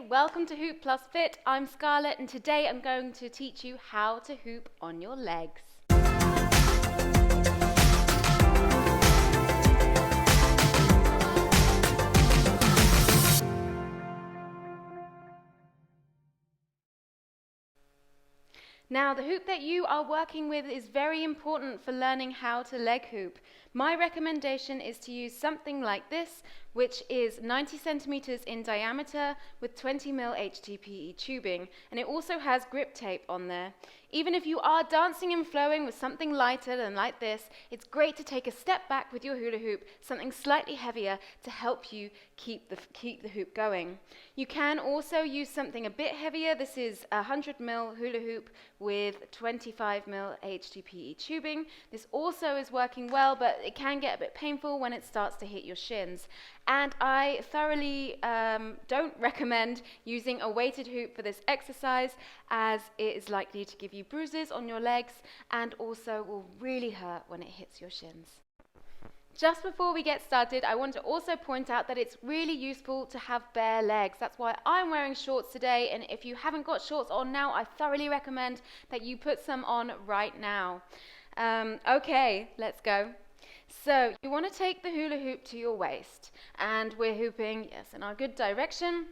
welcome to Hoop Plus Fit. I'm Scarlett and today I'm going to teach you how to hoop on your legs. Now, the hoop that you are working with is very important for learning how to leg hoop. My recommendation is to use something like this, which is 90 centimeters in diameter with 20 mil HDPE tubing, and it also has grip tape on there. Even if you are dancing and flowing with something lighter than like this, it's great to take a step back with your hula hoop, something slightly heavier to help you keep the hoop going. You can also use something a bit heavier. This is a 100 mil hula hoop with 25 mil HDPE tubing. This also is working well, but it can get a bit painful when it starts to hit your shins. And I thoroughly don't recommend using a weighted hoop for this exercise, as it is likely to give you bruises on your legs and also will really hurt when it hits your shins. Just before we get started, I want to also point out that it's really useful to have bare legs. That's why I'm wearing shorts today, and if you haven't got shorts on now, I thoroughly recommend that you put some on right now. Okay, let's go. So you want to take the hula hoop to your waist, and we're hooping, yes, in our good direction.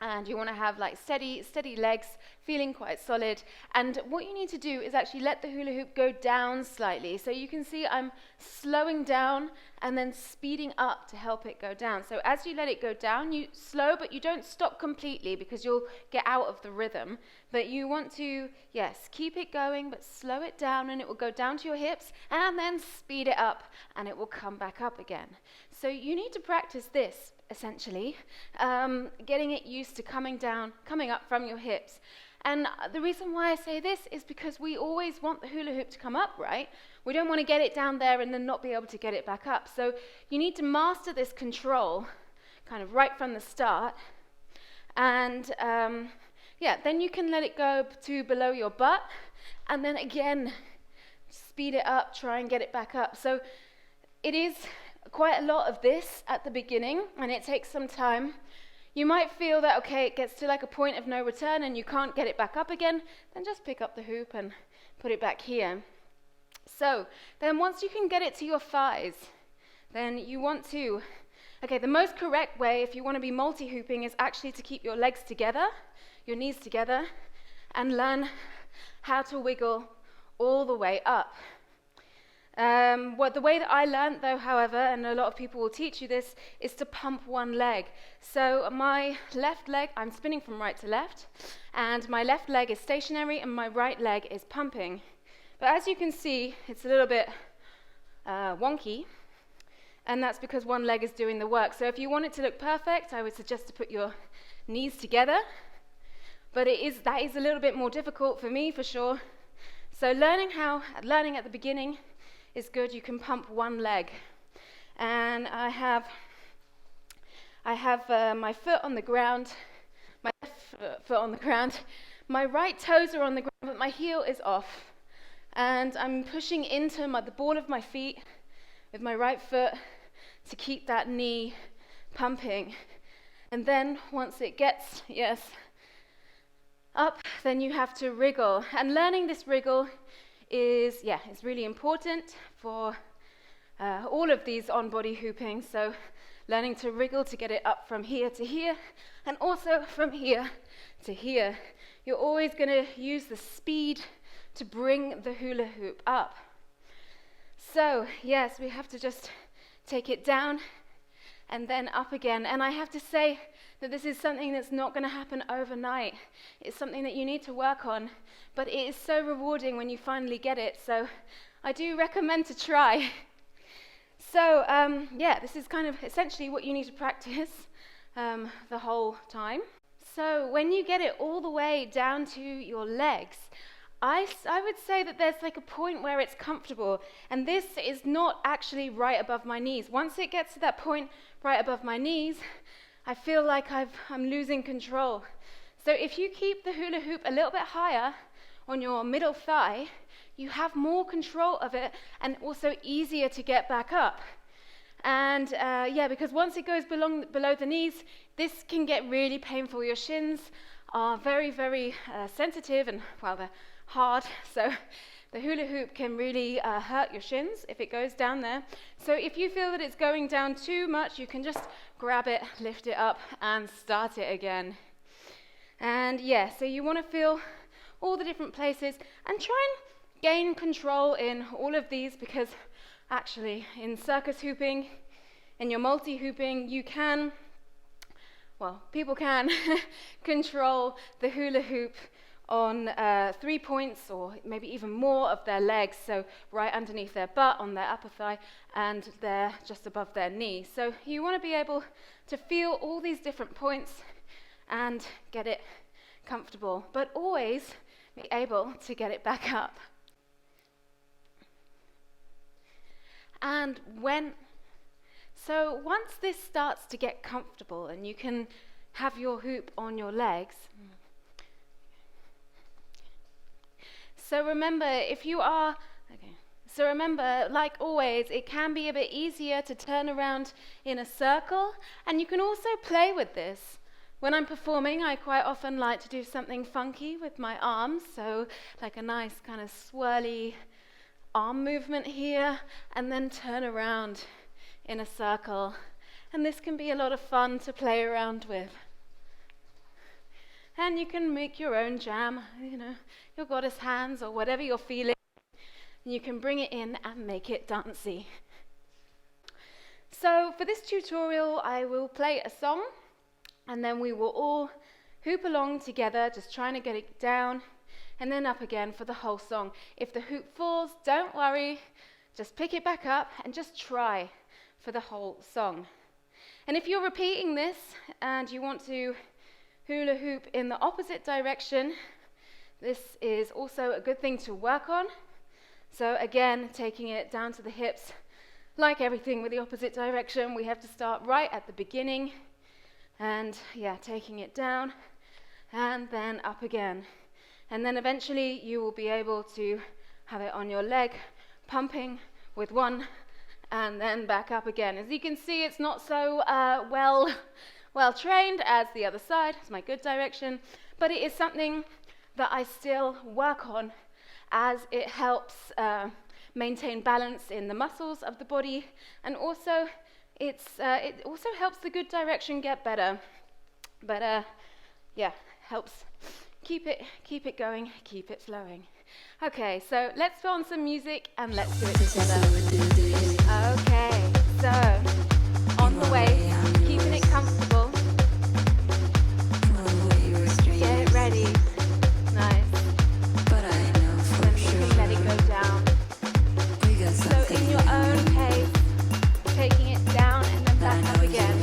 And you want to have like steady legs, feeling quite solid. And what you need to do is actually let the hula hoop go down slightly. So you can see I'm slowing down and then speeding up to help it go down. So as you let it go down, you slow, but you don't stop completely because you'll get out of the rhythm. But you want to, yes, keep it going, but slow it down, and it will go down to your hips, and then speed it up, and it will come back up again. So you need to practice this, essentially, getting it used to coming up from your hips. And the reason why I say this is because we always want the hula hoop to come up, right? We don't want to get it down there and then not be able to get it back up. So you need to master this control kind of right from the start. And then you can let it go to below your butt, and then again, speed it up, try and get it back up. So it is quite a lot of this at the beginning, and it takes some time. You might feel that, okay, it gets to like a point of no return and you can't get it back up again, then just pick up the hoop and put it back here. So then once you can get it to your thighs, then you want to, the most correct way if you want to be multi-hooping is actually to keep your legs together, your knees together, and learn how to wiggle all the way up. The way that I learned, though, however, and a lot of people will teach you this, is to pump one leg. So my left leg, I'm spinning from right to left, and my left leg is stationary and my right leg is pumping. But as you can see, it's a little bit wonky, and that's because one leg is doing the work. So if you want it to look perfect, I would suggest to put your knees together. But that is a little bit more difficult for me, for sure. So learning at the beginning is good. You can pump one leg, and I have my foot on the ground, my left foot on the ground, my right toes are on the ground, but my heel is off, and I'm pushing into the ball of my feet with my right foot to keep that knee pumping. And then once it gets up, then you have to wriggle, and learning this wriggle is really important for all of these on-body hooping. So learning to wriggle to get it up from here to here, and also from here to here. You're always going to use the speed to bring the hula hoop up. So yes, we have to just take it down and then up again. And I have to say that this is something that's not going to happen overnight. It's something that you need to work on, but it is so rewarding when you finally get it. So I do recommend to try. So this is kind of essentially what you need to practice the whole time. So when you get it all the way down to your legs, I would say that there's like a point where it's comfortable, and this is not actually right above my knees. Once it gets to that point right above my knees, I feel like I'm losing control. So if you keep the hula hoop a little bit higher on your middle thigh, you have more control of it and also easier to get back up. And because once it goes below the knees, This can get really painful. Your shins are very, very sensitive and, well, they're hard. So the hula hoop can really hurt your shins if it goes down there. So if you feel that it's going down too much, you can just grab it, lift it up, and start it again. And yeah, so you want to feel all the different places and try and gain control in all of these, because actually in circus hooping, in your multi-hooping, you can, well, people can control the hula hoop on 3 points or maybe even more of their legs, so right underneath their butt, on their upper thigh, and they're just above their knee. So you want to be able to feel all these different points and get it comfortable, but always be able to get it back up. And so once this starts to get comfortable and you can have your hoop on your legs, so remember, like always, it can be a bit easier to turn around in a circle, and you can also play with this. When I'm performing, I quite often like to do something funky with my arms, so like a nice kind of swirly arm movement here, and then turn around in a circle. And this can be a lot of fun to play around with. And you can make your own jam, your goddess hands or whatever you're feeling. And you can bring it in and make it dancey. So for this tutorial, I will play a song, and then we will all hoop along together, just trying to get it down and then up again for the whole song. If the hoop falls, don't worry, just pick it back up and just try for the whole song. And if you're repeating this and you want to hula hoop in the opposite direction, this is also a good thing to work on. So again, taking it down to the hips. Like everything with the opposite direction, we have to start right at the beginning, and taking it down and then up again. And then eventually you will be able to have it on your leg, pumping with one and then back up again. As you can see, it's not so well trained as the other side. It's my good direction, but it is something that I still work on, as it helps maintain balance in the muscles of the body, and also it also helps the good direction get better. But helps keep it going, keep it flowing. Okay, so let's put on some music and let's do it together. Okay, so on the way, keeping it comfortable. Get it ready. Nice. Then you can let it go down. So in your own pace, taking it down and then back up again.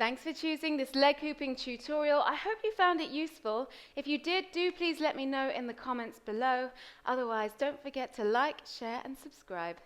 Thanks for choosing this leg hooping tutorial. I hope you found it useful. If you did, do please let me know in the comments below. Otherwise, don't forget to like, share and subscribe.